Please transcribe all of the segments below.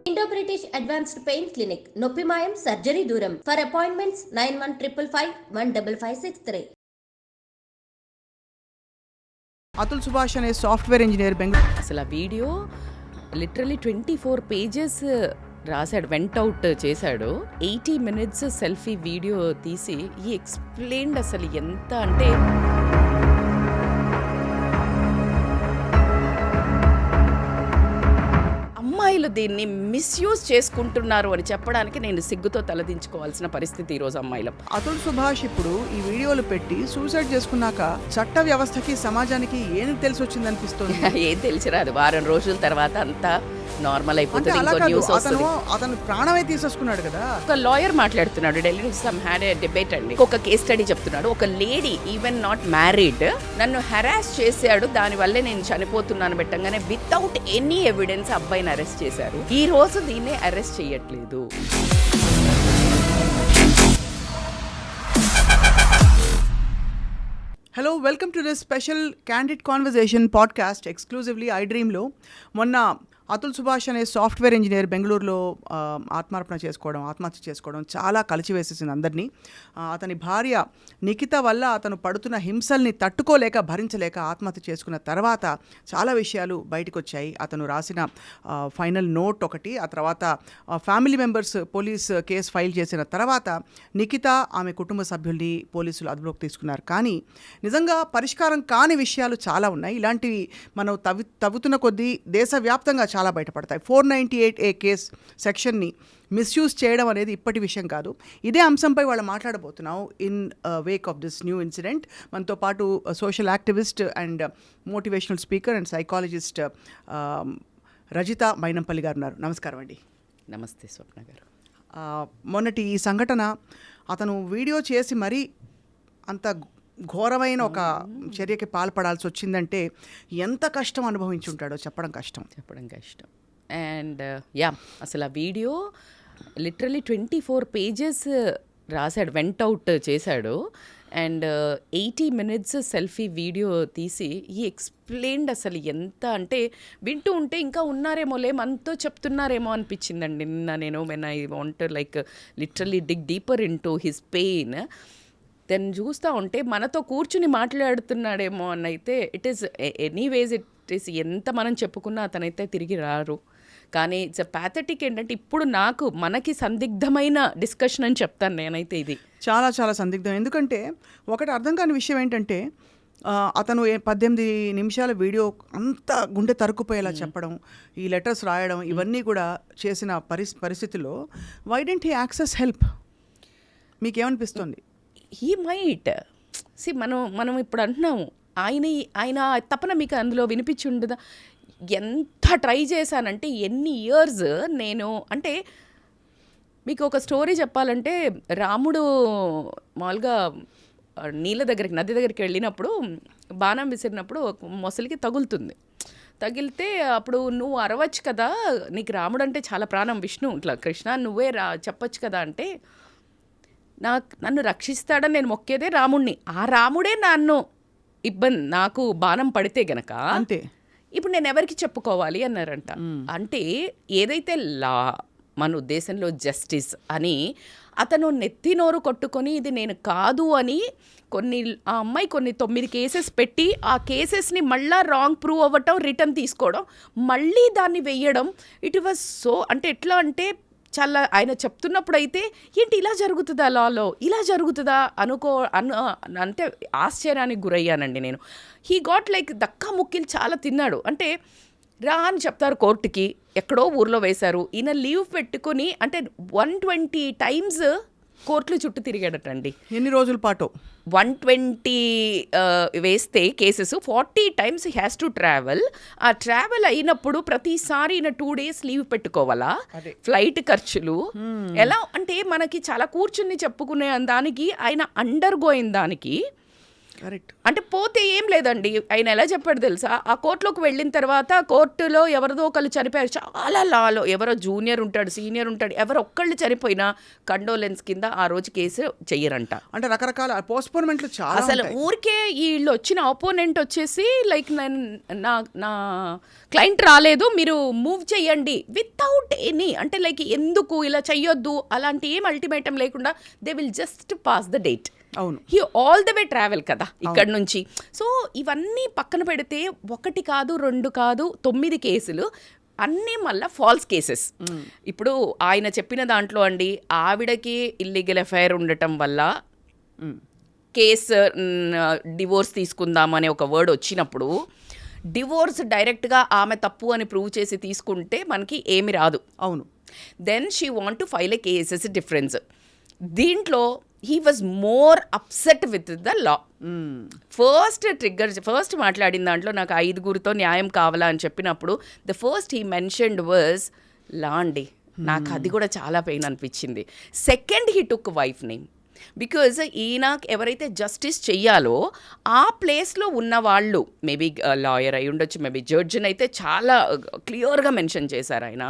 Indo-British Advanced Pain Clinic, Noppimayam Surgery Duram. For appointments 9155515563. Atul Subhash అనే software engineer Bengaluru. అసలు ఆ video literally 24 pages రాశాడు, went out చేశాడు. 80 minutes selfie video తీసి ఈ ఎక్స్ప్లెయిన్డ్ అసలు ఎంత అంటే అమ్మాయిలు దీన్ని మిస్యూజ్ చేసుకుంటున్నారు అని చెప్పడానికి నేను సిగ్గుతో తలదించుకోవాల్సిన పరిస్థితి ఈరోజు అమ్మాయిలు. అతుల్ సుభాష్ ఇప్పుడు ఈ వీడియోలు పెట్టి సూసైడ్ చేసుకున్నాక చట్ట వ్యవస్థకి సమాజానికి ఏం తెలిసి వచ్చింది అనిపిస్తుంది. ఏం తెలిసిరాదు, వారం రోజుల తర్వాత అంతా నార్మల్ అయిపోతుంది. అతను ప్రాణమే తీసేసుకున్నాడు కదా. ఒక లాయర్ మాట్లాడుతున్నాడు, Delhi some had a debate అండి. ఒక కేస్ స్టడీ చెప్తున్నాడు. ఒక లేడీ ఈవెన్ నాట్ మ్యారీడ్ నన్ను హెరాస్ చేశాడు, దానివల్లే నేను చనిపోతున్నాను పెట్టంగానే వితౌట్ ఎనీ ఎవిడెన్స్ అబ్బాయిని అరెస్ట్ చేశారు. ఈ రోజు దీన్ని అరెస్ట్ చేయట్లేదు. Hello, welcome to this special candid conversation podcast exclusively I డ్రీమ్లో. మొన్న అతుల్ సుభాష్ అనే సాఫ్ట్వేర్ ఇంజనీర్ బెంగళూరులో ఆత్మహత్య చేసుకోవడం చాలా కలిచివేసేసింది అందరినీ. అతని భార్య నిఖిత వల్ల అతను పడుతున్న హింసల్ని తట్టుకోలేక భరించలేక ఆత్మహత్య చేసుకున్న తర్వాత చాలా విషయాలు బయటకు వచ్చాయి. అతను రాసిన ఫైనల్ నోట్ ఒకటి, ఆ తర్వాత family members police case file చేసిన తర్వాత నిఖిత ఆమె కుటుంబ సభ్యుల్ని పోలీసులు అదుపులోకి తీసుకున్నారు. కానీ నిజంగా పరిష్కారం కాని విషయాలు చాలా ఉన్నాయి. ఇలాంటివి మనం తవ్వుతున్న కొద్దీ దేశవ్యాప్తంగా చాలా బయటపడతాయి. 498A కేస్ సెక్షన్ని మిస్యూజ్ చేయడం అనేది ఇప్పటి విషయం కాదు. ఇదే అంశంపై వాళ్ళు మాట్లాడబోతున్నాం in Wake of this new incident. మనతో పాటు social activist and motivational speaker and psychologist Rajitha Mynampally గారు ఉన్నారు. నమస్కారం అండి. నమస్తే స్వప్న గారు. మొన్నటి ఈ సంఘటన అతను వీడియో చేసి మరీ అంత ఘోరమైన ఒక చర్యకి పాల్పడాల్సి వచ్చిందంటే ఎంత కష్టం అనుభవించి ఉంటాడో చెప్పడం కష్టం. అండ్ అసలు ఆ వీడియో లిటరలీ 24 పేజెస్ రాశాడు, వెంట్ అవుట్ చేశాడు. అండ్ 80 minutes సెల్ఫీ వీడియో తీసి ఈ ఎక్స్ప్లెయిన్డ్ అసలు ఎంత అంటే వింటూ ఉంటే ఇంకా ఉన్నారేమోలే మనతో చెప్తున్నారేమో అనిపించిందండి నిన్న నేను when I want like literally dig deeper into his pain. Then చూస్తూ ఉంటే మనతో కూర్చుని మాట్లాడుతున్నాడేమో అని అయితే it is anyways it is ఎంత మనం చెప్పుకున్నా అతనైతే తిరిగి రారు. కానీ ఇట్స్ ప్యాథటిక్. ఏంటంటే ఇప్పుడు మనకి సందిగ్ధమైన డిస్కషన్ అని చెప్తాను నేనైతే. ఇది చాలా చాలా సందిగ్ధం. ఎందుకంటే ఒకటి అర్థం కాని విషయం ఏంటంటే అతను 18 నిమిషాల వీడియో అంత గుండె తరుక్కుపోయేలా చెప్పడం, ఈ లెటర్స్ రాయడం, ఇవన్నీ కూడా చేసిన పరిస్థితిలో why don't he access help? మీకేమనిపిస్తుంది? హీ మైట్ మనం ఇప్పుడు అంటున్నాము ఆయన తపన మీకు అందులో వినిపించి ఉండదా? ఎంత ట్రై చేశానంటే ఎన్ని ఇయర్స్ నేను అంటే మీకు ఒక స్టోరీ చెప్పాలంటే, రాముడు మామూలుగా నది దగ్గరికి వెళ్ళినప్పుడు బాణం విసిరినప్పుడు మొసలికి తగిలితే అప్పుడు నువ్వు అరవచ్చు కదా, నీకు రాముడు అంటే చాలా ప్రాణం, విష్ణు ఇట్లా కృష్ణ నువ్వే చెప్పచ్చు కదా అంటే, నన్ను రక్షిస్తాడని నేను మొక్కేదే రాముడిని, ఆ రాముడే నాకు బాణం పడితే గనక అంతే, ఇప్పుడు నేను ఎవరికి చెప్పుకోవాలి అన్నారంట. అంటే ఏదైతే లా మన ఉద్దేశంలో జస్టిస్ అని అతను నెత్తి నోరు కొట్టుకొని ఇది నేను కాదు అని ఆ అమ్మాయి 9 కేసెస్ పెట్టి ఆ కేసెస్ని మళ్ళీ రాంగ్ ప్రూవ్ అవ్వటం, రిటర్న్ తీసుకోవడం, మళ్ళీ దాన్ని వెయ్యడం, ఇట్ వాజ్ సో అంటే ఎట్లా అంటే చాలా ఆయన చెప్తున్నప్పుడు అయితే ఏంటి ఇలా జరుగుతుందా, లాలో ఇలా జరుగుతుందా అంటే ఆశ్చర్యానికి గురయ్యానండి నేను. హీ గాట్ లైక్ దక్కా ముక్కిలు చాలా తిన్నాడు. అంటే రా అని చెప్తారు కోర్టుకి, ఎక్కడో ఊర్లో వేశారు, ఈయన లీవ్ పెట్టుకుని అంటే 120 times కోర్టులు చుట్టూ తిరిగాడటండి. ఎన్ని రోజుల పాటు? 120 వేస్తే cases 40 times has to travel. ఆ ట్రావెల్ అయినప్పుడు ప్రతిసారి 2 days లీవ్ పెట్టుకోవాలా, ఫ్లైట్ ఖర్చులు ఎలా అంటే మనకి చాలా కూర్చుని చెప్పుకునే దానికి ఆయన అండర్ గోయిన దానికి కరెక్ట్. అంటే పోతే ఏం లేదండి. ఆయన ఎలా చెప్పాడు తెలుసా, ఆ కోర్టులోకి వెళ్ళిన తర్వాత కోర్టులో ఎవరిదో ఒకళ్ళు చనిపోయారు, చాలా లాలో ఎవరో జూనియర్ ఉంటాడు, సీనియర్ ఉంటాడు, ఎవరో ఒక్కళ్ళు చనిపోయినా కండోలెన్స్ కింద ఆ రోజు కేసు చెయ్యరంట. అంటే రకరకాల పోస్ట్పోన్మెంట్లు చాలా అసలు ఊరికే వీళ్ళు వచ్చిన ఆపోనెంట్ వచ్చేసి లైక్ నా క్లయింట్ రాలేదు, మీరు మూవ్ చేయండి వితౌట్ ఎనీ, అంటే లైక్ ఎందుకు ఇలా చెయ్యొద్దు అలాంటి ఏం అల్టిమేటం లేకుండా they will just pass the date. అవును, he all the way travel కదా ఇక్కడ నుంచి. సో ఇవన్నీ పక్కన పెడితే 1 కాదు 2 కాదు 9 కేసులు అన్నీ మళ్ళీ ఫాల్స్ కేసెస్. ఇప్పుడు ఆయన చెప్పిన దాంట్లో అండి, ఆవిడకి ఇల్లీగల్ అఫైర్ ఉండటం వల్ల కేసు డివోర్స్ తీసుకుందామనే ఒక వర్డ్ వచ్చినప్పుడు డివోర్స్ డైరెక్ట్గా ఆమె తప్పు అని ప్రూవ్ చేసి తీసుకుంటే మనకి ఏమి రాదు. అవును. Then she want to file a cases difference. దీంట్లో he was more upset with the law. First మాట్లాడిన దాంట్లో నాకు 5గురితో న్యాయం కావాలా అని చెప్పినప్పుడు the first he mentioned was law అండి. నాకు అది కూడా చాలా పెయిన్ అనిపించింది. Second he took wife name, because ఈయన ఎవరైతే జస్టిస్ చెయ్యాలో ఆ ప్లేస్లో ఉన్న వాళ్ళు, మేబీ లాయర్ అయి ఉండొచ్చు, మేబీ జడ్జిని అయితే చాలా క్లియర్గా మెన్షన్ చేశారు ఆయన.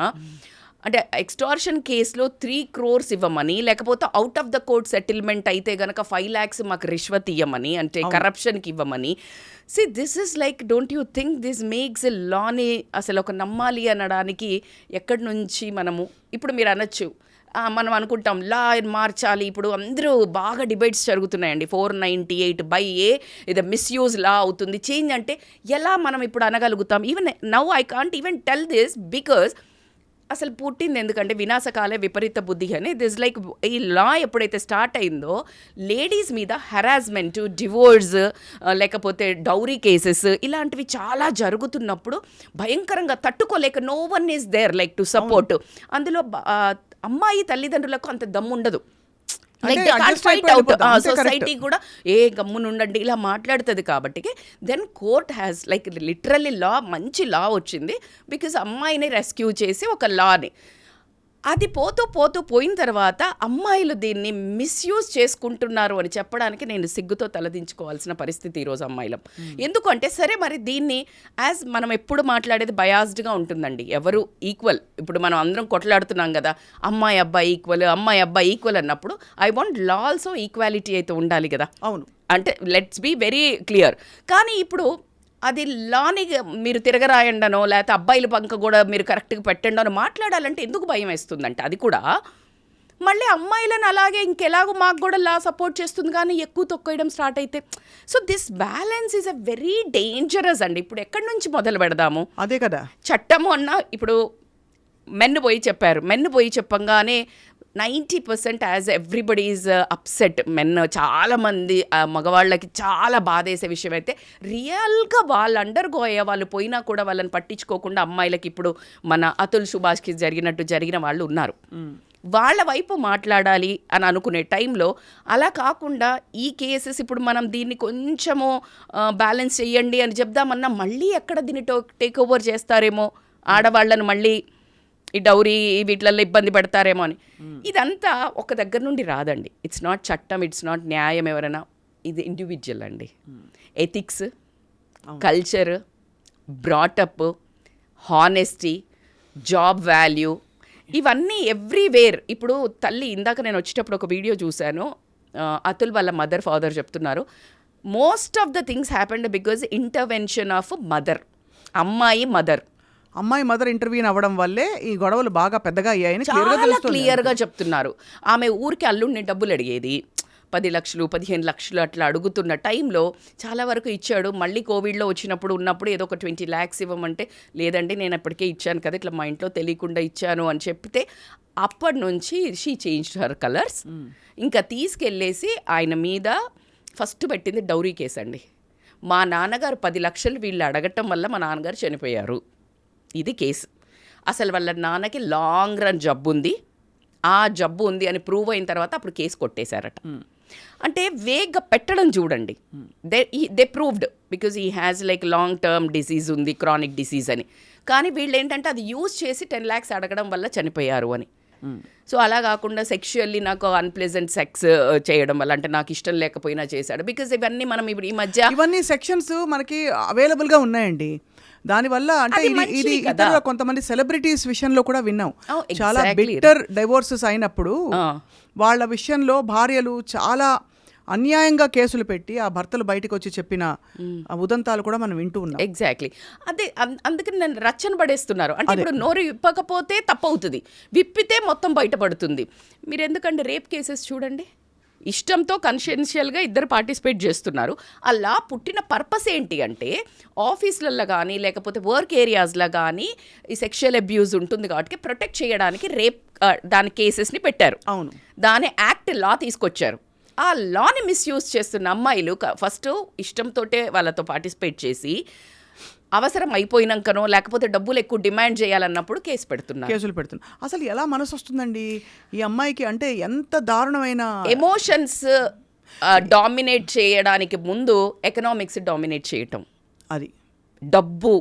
అంటే ఎక్స్టార్షన్ కేసులో 3 crores ఇవ్వమని, లేకపోతే out of the court settlement అయితే కనుక 5 lakhs మాకు రిష్వత్ ఇవ్వమని, అంటే కరప్షన్కి ఇవ్వమని. See this is like, don't you think this makes a లాని అసలు ఒక నమ్మాలి అనడానికి ఎక్కడి నుంచి మనము ఇప్పుడు మీరు అనొచ్చు, మనం అనుకుంటాం లా మార్చాలి, ఇప్పుడు అందరూ బాగా డిబేట్స్ జరుగుతున్నాయండి, 498/A ఇది మిస్యూజ్ లా అవుతుంది, చేంజ్ అంటే ఎలా మనం ఇప్పుడు అనగలుగుతాం? Even now I can't even tell this because అసలు పుట్టింది ఎందుకంటే వినాశకాలే విపరీత బుద్ధి అని. దిస్ లైక్ ఈ లా ఎప్పుడైతే స్టార్ట్ అయిందో లేడీస్ మీద హెరాస్మెంట్, డివోర్స్, లేకపోతే డౌరీ కేసెస్ ఇలాంటివి చాలా జరుగుతున్నప్పుడు భయంకరంగా తట్టుకోలేక no one is there like to support. అందులో అమ్మాయి తల్లిదండ్రులకు అంత దమ్ము ఉండదు. సొసైటీ కూడా ఏ గమ్మునుండండి ఇలా మాట్లాడుతుంది. కాబట్టి then court has like literally law, మంచి లా వచ్చింది బికాజ్ అమ్మాయిని రెస్క్యూ చేసి ఒక లాని. అది పోయిన తర్వాత అమ్మాయిలు దీన్ని మిస్యూజ్ చేసుకుంటున్నారు అని చెప్పడానికి నేను సిగ్గుతో తలదించుకోవాల్సిన పరిస్థితి ఈరోజు అమ్మాయిలం. ఎందుకంటే సరే మరి దీన్ని యాజ్ మనం ఎప్పుడు మాట్లాడేది బయాస్డ్గా ఉంటుందండి, ఎవరు ఈక్వల్. ఇప్పుడు మనం అందరం కొట్లాడుతున్నాం కదా, అమ్మాయి అబ్బాయి ఈక్వల్ అన్నప్పుడు I want law also equality అయితే ఉండాలి కదా. అవును, అంటే లెట్స్ బీ వెరీ క్లియర్. కానీ ఇప్పుడు అది లాని మీరు తిరగరాయండనో లేకపోతే అబ్బాయిల పంక కూడా మీరు కరెక్ట్గా పెట్టండి అని మాట్లాడాలంటే ఎందుకు భయం వేస్తుందంటే, అది కూడా మళ్ళీ అమ్మాయిలను అలాగే ఇంకెలాగో మాకు కూడా లా సపోర్ట్ చేస్తుంది కానీ ఎక్కువ తొక్కేయడం స్టార్ట్ అయితే. So this balance is a very dangerous అండి. ఇప్పుడు ఎక్కడి నుంచి మొదలు పెడదాము? అదే కదా చట్టము అన్న, ఇప్పుడు మెన్ను పోయి చెప్పంగానే 90% as everybody is upset. Men చాలామంది మగవాళ్ళకి చాలా బాధేసే విషయం అయితే రియల్గా వాళ్ళు అండర్గో అయ్యే వాళ్ళు పోయినా కూడా వాళ్ళని పట్టించుకోకుండా అమ్మాయిలకి ఇప్పుడు మన అతుల్ సుభాష్కి జరిగిన వాళ్ళు ఉన్నారు. వాళ్ళ వైపు మాట్లాడాలి అని అనుకునే టైంలో అలా కాకుండా ఈ కేసెస్ ఇప్పుడు మనం దీన్ని కొంచెము బ్యాలెన్స్ చేయండి అని చెప్దామన్నా మళ్ళీ ఎక్కడ దీన్ని టేక్ ఓవర్ చేస్తారేమో, ఆడవాళ్ళను మళ్ళీ ఈ డౌరీ వీటిల్లో ఇబ్బంది పెడతారేమో అని. ఇదంతా ఒక దగ్గర నుండి రాదండి. ఇట్స్ నాట్ చట్టం, ఇట్స్ నాట్ న్యాయం ఎవరైనా, ఇది ఇండివిజువల్ అండి. Ethics, culture, brought up, honesty, job value, ఇవన్నీ ఎవ్రీవేర్. ఇప్పుడు తల్లి, ఇందాక నేను వచ్చేటప్పుడు ఒక వీడియో చూశాను, అతుల్ వాళ్ళ ఫాదర్ చెప్తున్నారు, most of the things happened because intervention of అమ్మాయి మదర్ ఇంటర్వ్యూన్ అవ్వడం వల్లే ఈ గొడవలు బాగా పెద్దగా అయ్యాయని చాలా క్లియర్గా చెప్తున్నారు. ఆమె ఊరికి అల్లుడిని డబ్బులు అడిగేది, 10 లక్షలు 15 లక్షలు అట్లా అడుగుతున్న టైంలో చాలా వరకు ఇచ్చాడు. మళ్ళీ కోవిడ్లో ఉన్నప్పుడు ఏదో ఒక 20 lakhs ఇవ్వమంటే లేదండి నేను అప్పటికే ఇచ్చాను కదా, ఇట్లా మా ఇంట్లో తెలియకుండా ఇచ్చాను అని చెప్తే అప్పటి నుంచి షీ చేంజ్డ్ హర్ కలర్స్. ఇంకా తీసుకెళ్ళేసి ఆయన మీద ఫస్ట్ పెట్టింది డౌరీ కేసు అండి. మా నాన్నగారు 10 లక్షలు వీళ్ళు అడగటం వల్ల మా నాన్నగారు చనిపోయారు, ఇది కేసు. అసలు వాళ్ళ నాన్నకి లాంగ్ రన్ జబ్బు ఉంది, ఆ జబ్బు ఉంది అని ప్రూవ్ అయిన తర్వాత అప్పుడు కేసు కొట్టేశారట. అంటే వేగ్గా పెట్టడం చూడండి. They proved because he has like long term disease ఉంది, క్రానిక్ డిసీజ్ అని. కానీ వీళ్ళు ఏంటంటే అది యూజ్ చేసి 10 lakhs అడగడం వల్ల చనిపోయారు అని. సో అలా కాకుండా సెక్షువల్లీ నాకు అన్ప్లెజెంట్ సెక్స్ చేయడం వల్ల, అంటే నాకు ఇష్టం లేకపోయినా చేశాడు. బికాజ్ ఇవన్నీ మనం ఇప్పుడు ఈ మధ్య ఇవన్నీ సెక్షన్స్ మనకి అవైలబుల్ గా ఉన్నాయండి. దానివల్ల అంటే ఇది ఇతరుల కొంతమంది సెలబ్రిటీస్ విషయంలో కూడా విన్నాం. చాలా బిట్టర్ డైవోర్సెస్ అయినప్పుడు వాళ్ళ విషయంలో భార్యలు చాలా అన్యాయంగా కేసులు పెట్టి ఆ భర్తలు బయటకు వచ్చి చెప్పిన ఉదంతాలు కూడా మనం వింటూ ఉన్నాం. ఎగ్జాక్ట్లీ అదే. అందుకని నన్ను రచ్చన పడేస్తున్నారు. అంటే ఇప్పుడు నోరు విప్పకపోతే తప్పవుతుంది, విప్పితే మొత్తం బయటపడుతుంది. మీరు ఎందుకంటే రేప్ కేసెస్ చూడండి, ఇష్టంతో కన్షియన్షియల్గా ఇద్దరు పార్టిసిపేట్ చేస్తున్నారు. అలా పుట్టిన పర్పస్ ఏంటి అంటే ఆఫీసులలో కానీ లేకపోతే వర్క్ ఏరియాస్లో కానీ ఈ సెక్షువల్ అబ్యూజ్ ఉంటుంది కాబట్టి ప్రొటెక్ట్ చేయడానికి రేప్ దాని కేసెస్ని పెట్టారు. అవును, దాని యాక్ట్ లా తీసుకొచ్చారు. ఆ లాని మిస్యూజ్ చేస్తున్న అమ్మాయిలు ఫస్ట్ ఇష్టంతోటే వాళ్ళతో పార్టిసిపేట్ చేసి అవసరం అయిపోయినాకనో లేకపోతే డబ్బులు ఎక్కువ డిమాండ్ చేయాలన్నప్పుడు కేసులు పెడుతున్నారు. అసలు ఎలా మనసు వస్తుందండి ఈ అమ్మాయికి? అంటే ఎంత దారుణమైన ఎమోషన్స్ డామినేట్ చేయడానికి ముందు ఎకనామిక్స్ డామినేట్ చేయటం. అది డబ్బు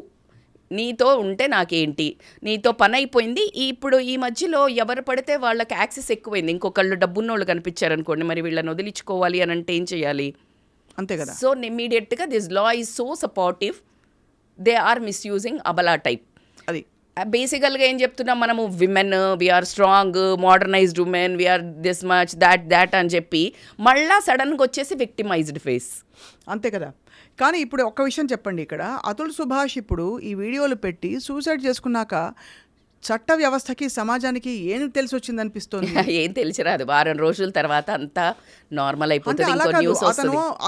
నీతో ఉంటే నాకేంటి, నీతో పని అయిపోయింది. ఇప్పుడు ఈ మధ్యలో ఎవరు పడితే వాళ్ళకి యాక్సెస్ ఎక్కువైంది. ఇంకొకళ్ళు డబ్బున్నోళ్ళు కనిపించారనుకోండి, మరి వీళ్ళని వదిలించుకోవాలి అని అంటే ఏం చేయాలి? అంతే కదా. సో ఇమ్మీడియట్గా this law is so supportive, they are misusing అబలా టైప్. అది బేసికల్గా ఏం చెప్తున్నాం మనము, women we are strong, modernized women, we are this much that అని చెప్పి మళ్ళా సడన్గా వచ్చేసి విక్టిమైజ్డ్ ఫేస్. అంతే కదా. కానీ ఇప్పుడు ఒక్క విషయం చెప్పండి, ఇక్కడ అతుల్ సుభాష్ ఇప్పుడు ఈ వీడియోలు పెట్టి సూసైడ్ చేసుకున్నాక చట్ట వ్యవస్థకి సమాజానికి ఏం తెలిసి వచ్చింది అనిపిస్తుంది? ఏం తెలిసిరాదు. వారం రోజుల తర్వాత అంతా నార్మల్ అయిపోతుంది.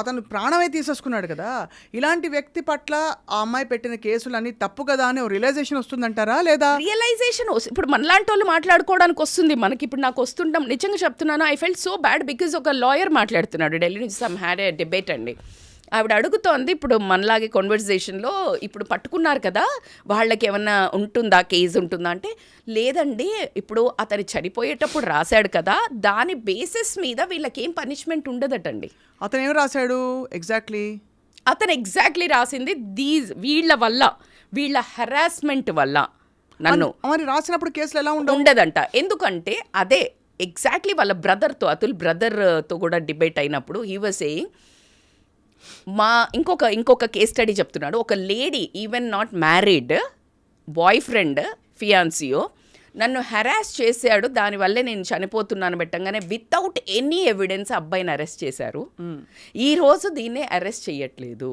అతను ప్రాణమే తీసేసుకున్నాడు కదా. ఇలాంటి వ్యక్తి పట్ల ఆ అమ్మాయి పెట్టిన కేసులన్నీ తప్పు కదా అని రియలైజేషన్ వస్తుందంటారా? లేదా రియలైజేషన్ ఇప్పుడు మనలాంటి వాళ్ళు మాట్లాడుకోవడానికి వస్తుంది మనకి. ఇప్పుడు నాకు వస్తుంటాం, నిజంగా చెప్తున్నాను, I felt so bad because ఒక లాయర్ మాట్లాడుతున్నాడు ఢిల్లీ నుంచి, సమ్ హ్యాడ్ ఏ డిబేట్ అండి. ఆవిడ అడుగుతోంది, ఇప్పుడు మనలాగే కాన్వర్సేషన్లో ఇప్పుడు పట్టుకున్నారు కదా, వాళ్ళకి ఏమన్నా ఉంటుందా, కేసు ఉంటుందా అంటే, లేదండి ఇప్పుడు అతను చనిపోయేటప్పుడు రాశాడు కదా, దాని బేసిస్ మీద వీళ్ళకేం పనిష్మెంట్ ఉండదటండి. అతను ఏం రాశాడు ఎగ్జాక్ట్లీ? అతను ఎగ్జాక్ట్లీ రాసింది వీళ్ళ వల్ల, వీళ్ళ హెరాస్మెంట్ వల్ల నన్ను. మరి రాసినప్పుడు కేసులు ఎలా ఉండదంట. ఎందుకంటే అదే ఎగ్జాక్ట్లీ వాళ్ళ బ్రదర్తో, అతుల్ బ్రదర్తో కూడా డిబేట్ అయినప్పుడు హీ వాజ్ సేయింగ్, ఇంకొక కేస్ స్టడీ చెప్తున్నాడు. ఒక lady, even not married, boy friend ఫియాన్సియో నన్ను హెరాస్ చేశాడు, దానివల్లే నేను చనిపోతున్నాను పెట్టంగానే వితౌట్ ఎనీ ఎవిడెన్స్ అబ్బాయిని అరెస్ట్ చేశారు. ఈరోజు దీన్నే అరెస్ట్ చేయట్లేదు.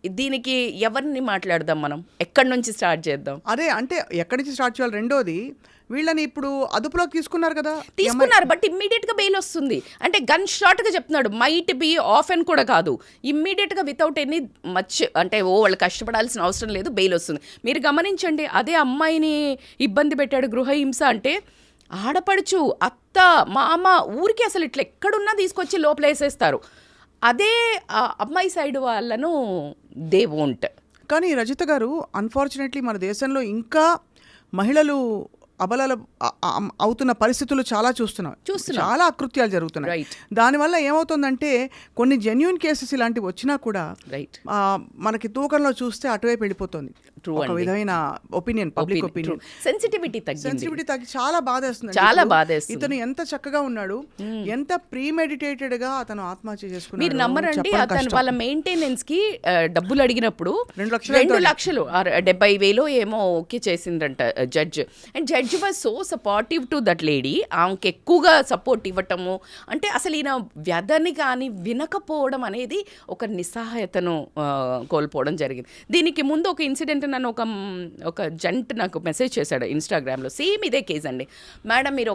దీనికి ఎవరిని మాట్లాడదాం మనం? ఎక్కడి నుంచి స్టార్ట్ చేద్దాం? అదే అంటే ఎక్కడి నుంచి స్టార్ట్ చేయాలి? రెండోది, వీళ్ళని ఇప్పుడు అదుపులోకి తీసుకున్నారు కదా, తీసుకున్నారు, బట్ ఇమ్మీడియట్గా బెయిల్ వస్తుంది. అంటే గన్ షాట్గా చెప్తున్నాడు, మైట్ బి ఆఫ్ అని కూడా కాదు, ఇమ్మీడియట్గా వితౌట్ ఎనీ మచ్ అంటే వాళ్ళు కష్టపడాల్సిన అవసరం లేదు, బెయిల్ వస్తుంది. మీరు గమనించండి, అదే అమ్మాయిని ఇబ్బంది పెట్టాడు, గృహహింస అంటే ఆడపడుచు, అత్త, మామ, ఊరికి అసలు ఇట్లా ఎక్కడున్నా తీసుకొచ్చి లోపల వేసేస్తారు. అదే అమ్మాయి సైడ్ వాళ్ళను దే వోంట్. కానీ రజిత గారు, అన్ఫార్చునేట్లీ మన దేశంలో ఇంకా మహిళలు అబలాలు అవుతున్న పరిస్థితులు చాలా చూస్తున్నాం. చాలా అకృత్యాలు జరుగుతున్నాయి. దానివల్ల ఏమవుతుందంటే కొన్ని జెన్యూన్ కేసెస్ ఇలాంటివి వచ్చినా కూడా మనకి తూకంలో చూస్తే అటువైపు వెళ్ళిపోతుంది. ఒక విధమైన ఒపీనియన్, పబ్లిక్ ఒపీనియన్, సెన్సిటివిటీ తగ్గి చాలా బాధేస్తుంది. చాలా బాధేస్తుంది. ఇతను ఎంత చక్కగా ఉన్నాడు, ఎంత ప్రీమెడిటేటెడ్ గా అతను ఆత్మహత్య చేసుకున్నాడు. మీరు నమ్మరండి, అతను వాళ్ళ మెయింటెనెన్స్ కి డబ్బులు అడిగినప్పుడు 2 లక్షలు 70,000 ఏమో ఓకే చేసిందంట judge. And judge was so supportive to that lady. ఆమెకి ఎక్కువగా సపోర్ట్ ఇవ్వటము, అంటే అసలు ఈయన వ్యధని కానీ వినకపోవడం అనేది ఒక నిస్సహాయతను కోల్పోవడం జరిగింది. దీనికి ముందు ఒక ఇన్సిడెంట్ నన్ను ఒక జంట్ నాకు మెసేజ్ చేశాడు ఇన్స్టాగ్రామ్లో, సేమ్ ఇదే కేసు అండి. మేడం మీరు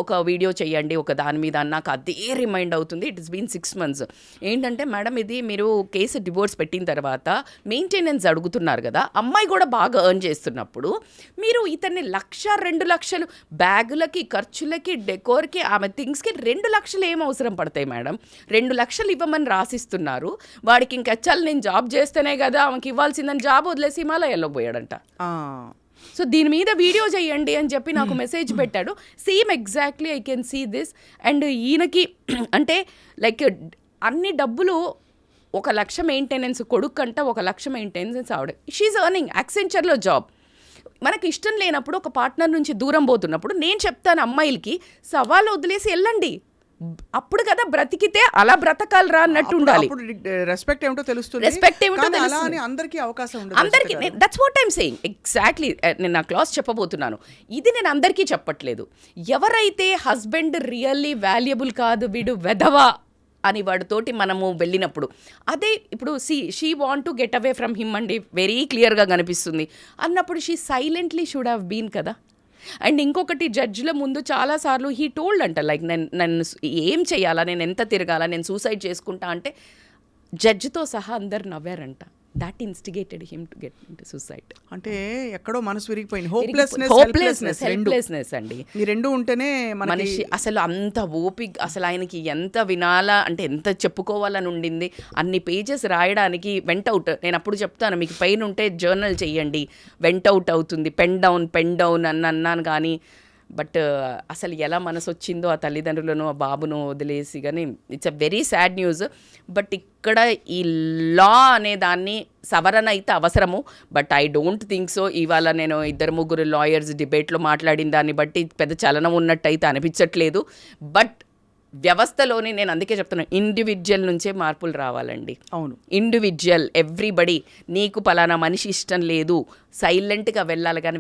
ఒక వీడియో చేయండి ఒక దాని మీద, నాకు అదే రిమైండ్ అవుతుంది. It is been 6 months. ఏంటంటే మేడం ఇది మీరు కేసు డివోర్స్ పెట్టిన తర్వాత మెయింటెనెన్స్ అడుగుతున్నారు కదా, అమ్మాయి కూడా బాగా ఎర్న్ చేస్తున్నప్పుడు మీరు ఇతన్ని 1,00,000 2 లక్షలు బ్యాగులకి, ఖర్చులకి, డెకోర్కి, ఆమె థింగ్స్కి 2 లక్షలు ఏం అవసరం పడతాయి మేడం? 2 లక్షలు ఇవ్వమని రాసిస్తున్నారు. వాడికి ఇంకెచ్చాలి నేను జాబ్ చేస్తేనే కదా ఆమెకి ఇవ్వాల్సిందని జాబ్ వదిలేసి హిమాలయాల్లో పోయాడంట. సో దీని మీద వీడియో చేయండి అని చెప్పి నాకు మెసేజ్ పెట్టాడు. Same exactly I can see this. And ఈయనకి అంటే లైక్ అన్ని డబ్బులు 1 లక్ష మెయింటెనెన్స్ కొడుకు అంట, 1 లక్ష మెయింటెనెన్స్ ఆవిడ. షీఈ్ ఎర్నింగ్ యాక్సెంచర్లో జాబ్. మనకి ఇష్టం లేనప్పుడు ఒక పార్ట్నర్ నుంచి దూరం పోతున్నప్పుడు నేను చెప్తాను అమ్మాయిలకి సవాలు వదిలేసి వెళ్ళండి, అప్పుడు కదా బ్రతికితే అలా బ్రతకాలరా అన్నట్టు ఉండాలి. రెస్పెక్ట్ ఏమిటో తెలుస్తుంది, రెస్పెక్ట్ ఏమిటో కానీ తెలుస్తుంది. అలా అని అందరికీ అవకాశం ఉండదు. అందరికీ that's what I'm saying exactly. నేను నా క్లాస్ చెప్పబోతున్నాను, ఇది నేను అందరికీ చెప్పట్లేదు. ఎవరైతే హస్బెండ్ రియల్లీ వాల్యుబుల్ కాదు, వీడు వెధవా అని వాడితోటి మనము వెళ్ళినప్పుడు, అదే ఇప్పుడు she want to get away from him అండి, వెరీ క్లియర్గా కనిపిస్తుంది అన్నప్పుడు she silently should have been కదా. అండ్ ఇంకొకటి, జడ్జిల ముందు చాలాసార్లు హీ టోల్డ్ అంట, లైక్ నన్ను ఏం చేయాలా, నేను ఎంత తిరగాల, నేను సూసైడ్ చేసుకుంటా అంటే జడ్జితో సహా అందరు నవ్వారంట. That instigated him to get into suicide. అంటే ఎక్కడో మనసు విరిగిపోయింది, హోప్లెస్నెస్ అండి. ఈ రెండు ఉంటేనే మనిషి అసలు అంత ఓపిక, అసలు ఆయనకి ఎంత వినాలా అంటే ఎంత చెప్పుకోవాలని ఉండింది, అన్ని పేజెస్ రాయడానికి వెంట్ అవుట్. నేను అప్పుడు చెప్తాను, మీకు పెయిన్ ఉంటే జర్నల్ చెయ్యండి, వెంట్ అవుట్ అవుతుంది, పెన్ డౌన్ అన్నాను. కానీ బట్ అసలు ఎలా మనసు వచ్చిందో ఆ తల్లిదండ్రులను ఆ బాబును వదిలేసి. కానీ it's a very sad news. But ఇక్కడ ఈ లా అనే దాన్ని సవరణ అయితే అవసరము, but I don't think so. ఇవాళ నేను 2-3 లాయర్స్ డిబేట్లో మాట్లాడిన దాన్ని బట్టి పెద్ద చలనం ఉన్నట్టు అయితే అనిపించట్లేదు. బట్ వ్యవస్థలోని నేను అందుకే చెప్తున్నాను, ఇండివిజువల్ నుంచే మార్పులు రావాలండి. అవును, ఇండివిజువల్ ఎవ్రీబడి. నీకు పలానా మనిషి ఇష్టం లేదు, సైలెంట్గా వెళ్ళాలి. కానీ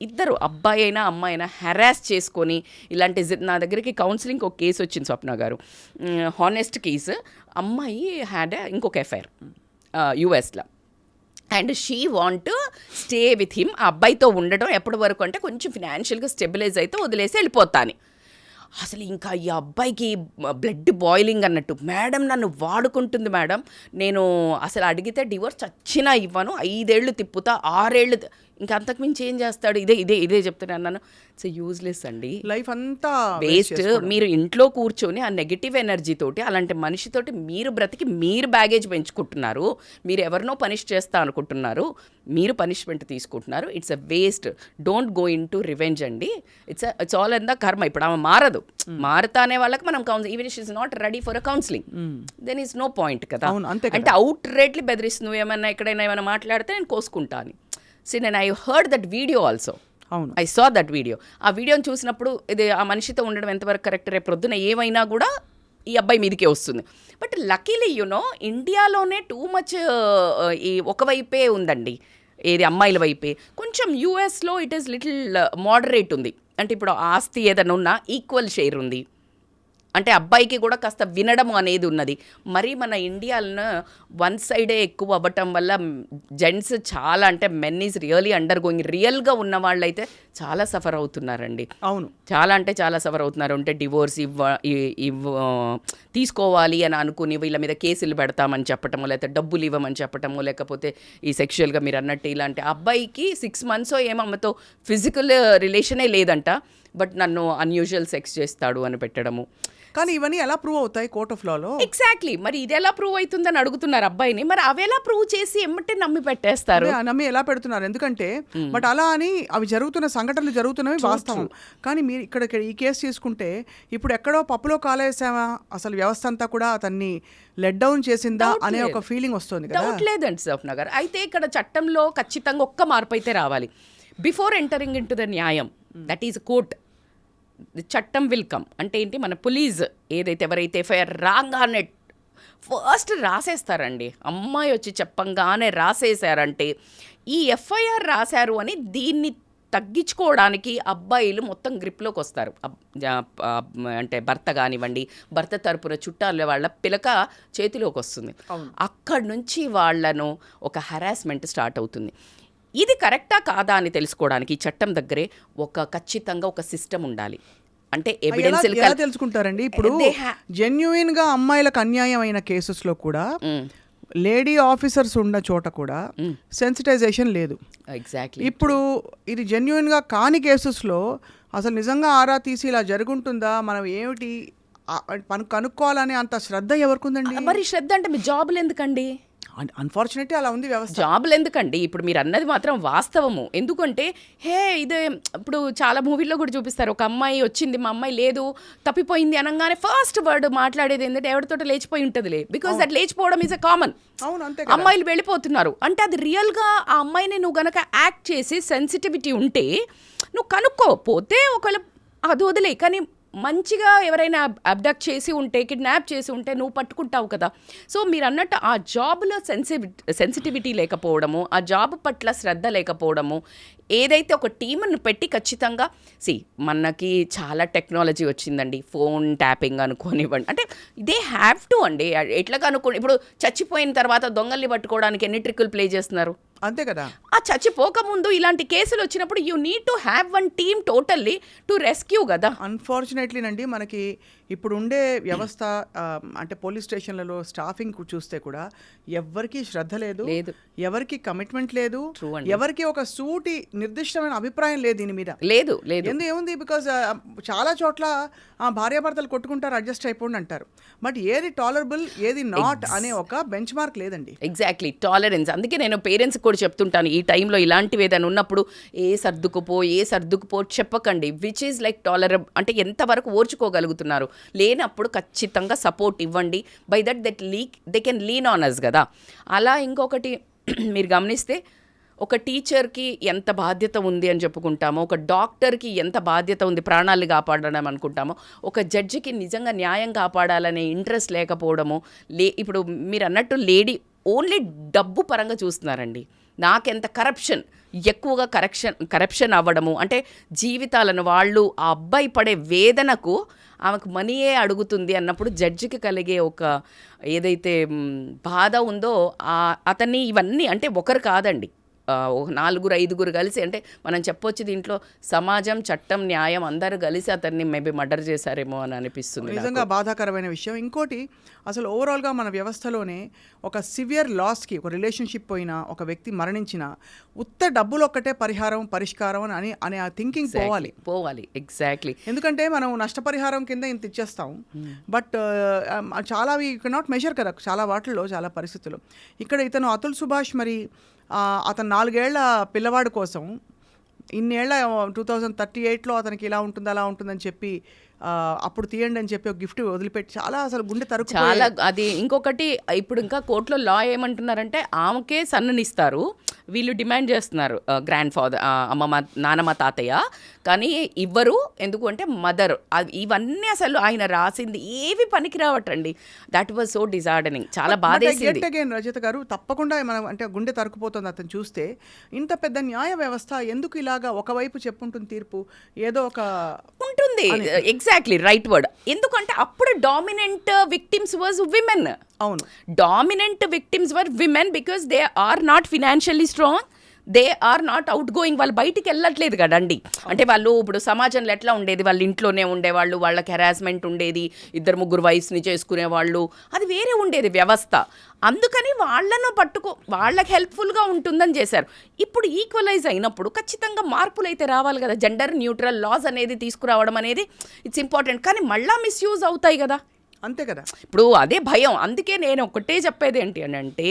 ఇద్దరు అబ్బాయి అయినా అమ్మాయి అయినా హెరాస్ చేసుకొని ఇలాంటి నా దగ్గరికి కౌన్సిలింగ్ ఒక కేసు వచ్చింది స్వప్న గారు, హానెస్ట్ కేసు. అమ్మాయి హ్యాడ్ ఇంకొక ఎఫ్ఐఆర్ యుఎస్లో, and she want stay with him. ఆ అబ్బాయితో ఉండటం ఎప్పటి వరకు అంటే కొంచెం ఫినాన్షియల్గా స్టెబిలైజ్ అయితే వదిలేసి వెళ్ళిపోతాను. అసలు ఇంకా ఈ అబ్బాయికి బ్లడ్ బాయిలింగ్ అన్నట్టు, మేడం నన్ను వాడుకుంటుంది మేడం, నేను అసలు అడిగితే డివోర్స్ చచ్చినా ఇవ్వను, 5 ఏళ్ళు తిప్పుతా, 6 ఏళ్ళు, ఇంకా అంతకుమించి ఏం చేస్తాడు, ఇదే చెప్తాను అన్నాను. ఇట్స్ యూజ్లెస్ అండి, లైఫ్ అంతా వేస్ట్. మీరు ఇంట్లో కూర్చొని ఆ నెగిటివ్ ఎనర్జీ తోటి అలాంటి మనిషితోటి మీరు బ్రతికి మీరు బ్యాగేజ్ పెంచుకుంటున్నారు, మీరు ఎవరినో పనిష్ చేస్తా అనుకుంటున్నారు, మీరు పనిష్మెంట్ తీసుకుంటున్నారు. It's a waste. Don't go into revenge అండి. It's all in the karma. ఇప్పుడు ఆమె మారదు, మారుతా అనే వాళ్ళకి మనం even it is not ready for a counselling, then is no point కదా. అంటే అవుట్ రేట్లీ బెదిరిస్తు, నువ్వు ఏమన్నా ఎక్కడైనా ఏమైనా మాట్లాడితే నేను కోసుకుంటా అని. See, and I heard that video also. అవును, I saw that video. ఆ వీడియోని చూసినప్పుడు ఇది ఆ మనిషితో ఉండడం ఎంతవరకు కరెక్ట్, రేపు ప్రొద్దున ఏమైనా కూడా ఈ అబ్బాయి మీదకే వస్తుంది. బట్ లక్కీలీ ఇండియాలోనే టూ మచ్ ఈ ఒకవైపే ఉందండి, ఏది అమ్మాయిల వైపే. కొంచెం యూఎస్లో ఇట్ ఈస్ లిటిల్ మోడరేట్ ఉంది. అంటే ఇప్పుడు ఆస్తి ఏదైనా ఉన్నా ఈక్వల్ షేర్ ఉంది, అంటే అబ్బాయికి కూడా కాస్త వినడం అనేది ఉన్నది. మరి మన ఇండియాలో వన్ సైడే ఎక్కువ అవ్వటం వల్ల జెంట్స్ చాలా, అంటే men is really under going, రియల్గా ఉన్న వాళ్ళైతే చాలా సఫర్ అవుతున్నారండి. అవును, చాలా అంటే చాలా సఫర్ అవుతున్నారు. అంటే డివోర్స్ తీసుకోవాలి అని అనుకుని వీళ్ళ మీద కేసులు పెడతామని చెప్పటము, లేకపోతే డబ్బులు ఇవ్వమని చెప్పటము, లేకపోతే ఈ సెక్షువల్గా మీరు అన్నట్టు ఇలాంటి. అబ్బాయికి 6 months ఏమమ్మతో ఫిజికల్ రిలేషనే లేదంట, బట్ నన్ను అన్యూజువల్ సెక్స్ చేస్తాడు అని పెట్టడము. కానీ ఇవన్నీ ఎలా ప్రూవ్ అవుతాయి కోర్ట్ ఆఫ్ లాలో? ఎగ్జాక్ట్లీ. మరి ఇది ఎలా ప్రూవ్ అవుతుందని అడుగుతున్నారు అబ్బాయిని. మరి అవి ఎలా ప్రూవ్ చేసి ఎమ్మటే నమ్మి పెట్టేస్తారు? నమ్మి ఎలా పెడుతున్నారు? ఎందుకంటే బట్ అలా అని అవి జరుగుతున్న సంఘటనలు జరుగుతున్నవి వాస్తవం. కానీ మీరు ఇక్కడ ఈ కేసు తీసుకుంటే ఇప్పుడు ఎక్కడో పప్పులో కాలేసామా, అసలు వ్యవస్థ అంతా కూడా అతన్ని లెట్ డౌన్ చేసిందా అనే ఒక ఫీలింగ్ వస్తుంది కదా. డౌట్ లేదండి స్వప్న గారు. అయితే ఇక్కడ చట్టంలో ఖచ్చితంగా ఒక్క మార్పు అయితే రావాలి. Before entering in to the న్యాయం, దట్ ఈస్ కోర్ట్, చట్టం విల్ కమ్. అంటే ఏంటి, మన పోలీస్ ఏదైతే ఎవరైతే ఎఫ్ఐఆర్ రాగానే ఫస్ట్ రాసేస్తారండి, అమ్మాయి వచ్చి చెప్పంగానే రాసేసారంటే ఈ ఎఫ్ఐఆర్ రాశారు అని దీన్ని తగ్గించుకోవడానికి అబ్బాయిలు మొత్తం గ్రిప్లోకి వస్తారు. అంటే భర్త కానివ్వండి, భర్త తరపున చుట్టాల వాళ్ళ పిలక చేతిలోకి వస్తుంది. అక్కడి నుంచి వాళ్ళను ఒక హెరాస్మెంట్ స్టార్ట్ అవుతుంది. ఇది కరెక్టా కాదా అని తెలుసుకోవడానికి ఈ చట్టం దగ్గరే ఖచ్చితంగా ఒక సిస్టమ్ ఉండాలి. అంటే ఎవిడెన్స్ తెలుసుకుంటారండి. ఇప్పుడు జెన్యూన్ గా అమ్మాయిలకు అన్యాయం అయిన కేసెస్లో కూడా లేడీ ఆఫీసర్స్ ఉన్న చోట కూడా సెన్సిటైజేషన్ లేదు. ఎగ్జాక్ట్లీ. ఇప్పుడు ఇది జెన్యూన్ గా కాని కేసెస్లో అసలు నిజంగా ఆరా తీసి ఇలా జరుగుంటుందా, మనం ఏమిటి కనుక్కోవాలనే అంత శ్రద్ధ ఎవరికి ఉందండి? మరి శ్రద్ధ అంటే మీ జాబులు ఎందుకండి? అన్ఫార్చునేట్లీ అలా ఉంది వ్యవస్థ. జాబులు ఎందుకండి, ఇప్పుడు మీరు అన్నది మాత్రం వాస్తవము. ఎందుకంటే ఇదే ఇప్పుడు చాలా మూవీల్లో కూడా చూపిస్తారు, ఒక అమ్మాయి వచ్చింది, మా అమ్మాయి లేదు తప్పిపోయింది అనగానే ఫస్ట్ వర్డ్ మాట్లాడేది ఏంటంటే ఎవరితో లేచిపోయి ఉంటుందిలే, బికాస్ దట్ లేచిపోవడం ఈజ్ అ కామన్. అవును, అంతే. అమ్మాయిలు వెళ్ళిపోతున్నారు అంటే అది రియల్గా ఆ అమ్మాయిని నువ్వు గనక యాక్ట్ చేసి సెన్సిటివిటీ ఉంటే నువ్వు కనుక్కోపోతే ఒకవేళ అది వదిలే, కానీ మంచిగా ఎవరైనా అబ్డక్ట్ చేసి ఉంటే, కిడ్నాప్ చేసి ఉంటే నువ్వు పట్టుకుంటావు కదా. సో మీరు అన్నట్టు ఆ జాబ్లో సెన్సిటివిటీ లేకపోవడము, ఆ జాబ్ పట్ల శ్రద్ధ లేకపోవడము, ఏదైతే ఒక టీమ్ను పెట్టి ఖచ్చితంగా మనకి చాలా టెక్నాలజీ వచ్చిందండి, ఫోన్ ట్యాపింగ్ అనుకోనివ్వండి, అంటే దే హ్యావ్ టు అండి. ఎట్లా కనుక్కోండి, ఇప్పుడు చచ్చిపోయిన తర్వాత దొంగల్ని పట్టుకోవడానికి ఎన్ని ట్రిక్కులు ప్లే చేస్తున్నారు, అంతే కదా. ఆ చచ్చిపోకముందు ఇలాంటి కేసులు వచ్చినప్పుడు you need to have one team totally to rescue కదా. అన్ఫార్చునేట్లీ నండి, మనకి ఇప్పుడు ఉండే వ్యవస్థ అంటే పోలీస్ స్టేషన్లలో స్టాఫింగ్ చూస్తే కూడా ఎవరికి శ్రద్ధ లేదు, ఎవరికి కమిట్మెంట్ లేదు, ఎవరికి ఒక సూటి నిర్దిష్టమైన అభిప్రాయం లేదు దీని మీద. లేదు ఏముంది, బికాజ్ చాలా చోట్ల భార్యాభర్తలు కొట్టుకుంటారు, అడ్జస్ట్ అయిపోండి అంటారు, బట్ ఏది టాలరబుల్ ఏది నాట్ అనే ఒక బెంచ్ మార్క్ లేదండి. Exactly, tolerance. అందుకే నేను పేరెంట్స్ కూడా చెప్తుంటాను, ఈ టైంలో ఇలాంటివి ఏదైనా ఉన్నప్పుడు ఏ సర్దుకుపో చెప్పకండి, విచ్ ఈజ్ లైక్ టాలరబుల్, అంటే ఎంతవరకు ఓర్చుకోగలుగుతున్నారు, లేనప్పుడు ఖచ్చితంగా సపోర్ట్ ఇవ్వండి. By that they can lean on us కదా. అలా ఇంకొకటి మీరు గమనిస్తే, ఒక టీచర్కి ఎంత బాధ్యత ఉంది అని చెప్పుకుంటామో, ఒక డాక్టర్కి ఎంత బాధ్యత ఉంది ప్రాణాలు కాపాడడం అనుకుంటామో, ఒక జడ్జికి నిజంగా న్యాయం కాపాడాలనే ఇంట్రెస్ట్ లేకపోవడము, ఇప్పుడు మీరు అన్నట్టు లేడీ ఓన్లీ డబ్బు పరంగా చూస్తున్నారండి. నాకెంత ఎక్కువగా కరప్షన్ అవ్వడము, అంటే జీవితాలను వాళ్ళు ఆ అబ్బాయి పడే వేదనకు ఆమెకు మనీయే అడుగుతుంది అన్నప్పుడు జడ్జికి కలిగే ఒక ఏదైతే బాధ ఉందో అతన్ని ఇవన్నీ, అంటే ఒకరు కాదండి, 4-5 కలిసి, అంటే మనం చెప్పొచ్చు దీంట్లో సమాజం, చట్టం, న్యాయం అందరూ కలిసి అతన్ని మేబీ మర్డర్ చేశారేమో అని అనిపిస్తుంది. నిజంగా బాధాకరమైన విషయం. ఇంకోటి, అసలు ఓవరాల్గా మన వ్యవస్థలోనే ఒక సివియర్ లాస్కి, ఒక రిలేషన్షిప్ పోయినా, ఒక వ్యక్తి మరణించిన ఉత్త డబ్బులు ఒక్కటే పరిష్కారం అనే ఆ థింకింగ్ పోవాలి. ఎగ్జాక్ట్లీ. ఎందుకంటే మనం నష్టపరిహారం కింద ఇంత ఇచ్చేస్తాం, బట్ చాలా వీ కెనాట్ మెజర్ కదా చాలా వాటిల్లో, చాలా పరిస్థితులు. ఇక్కడ ఇతను అతుల్ సుభాష్ మరి అతను 4 ఏళ్ల పిల్లవాడి కోసం ఇన్నేళ్ల 2038లో అతనికి ఇలా ఉంటుంది అలా ఉంటుందని చెప్పి అప్పుడు తీయండి అని చెప్పి ఒక గిఫ్ట్ వదిలిపెట్టి చాలా అసలు గుండె తరుకు. చాలా అది. ఇంకొకటి, ఇప్పుడు ఇంకా కోర్టులో లా ఏమంటున్నారంటే ఆమెకే సన్ననిస్తారు, వీళ్ళు డిమాండ్ చేస్తున్నారు గ్రాండ్ ఫాదర్, నానమ్మ తాతయ్య, కానీ ఇవ్వరు. ఎందుకు అంటే మదర్. ఇవన్నీ అసలు ఆయన రాసింది ఏవి పనికి రావటండి. దట్ వాజ్ సో డిజార్డనింగ్, చాలా బాధేసింది. అగైన్ రజిత గారు, తప్పకుండా మనం అంటే గుండె తరుకుపోతుంది అతను చూస్తే. ఇంత పెద్ద న్యాయ వ్యవస్థ ఎందుకు ఇలాగా ఒకవైపు చెప్పుంటుంది తీర్పు, ఏదో ఒక ఉంటుంది. Exactly right word. ఎందుకంటే అప్పుడు డామినెంట్ విక్టిమ్స్ వాజ్ విమెన్. అవును, dominant victims were women because they are not financially strong, they are not outgoing. వాళ్ళు బయటికి వెళ్ళట్లేదు కదండి. అంటే వాళ్ళు ఇప్పుడు సమాజంలో ఎట్లా ఉండేది, వాళ్ళు ఇంట్లోనే ఉండేవాళ్ళు, వాళ్ళకి హెరాస్మెంట్ ఉండేది, 2-3 వయసుని చేసుకునేవాళ్ళు, అది వేరే ఉండేది వ్యవస్థ. అందుకని వాళ్ళను వాళ్ళకి హెల్ప్ఫుల్గా ఉంటుందని చేశారు. ఇప్పుడు ఈక్వలైజ్ అయినప్పుడు ఖచ్చితంగా మార్పులు అయితే రావాలి కదా. జెండర్ న్యూట్రల్ లాస్ అనేది తీసుకురావడం అనేది ఇట్స్ ఇంపార్టెంట్, కానీ మళ్ళీ మిస్యూజ్ అవుతాయి కదా. అంతే కదా. ఇప్పుడు అదే భయం. అందుకే నేను ఒకటే చెప్పేది ఏంటి అని అంటే,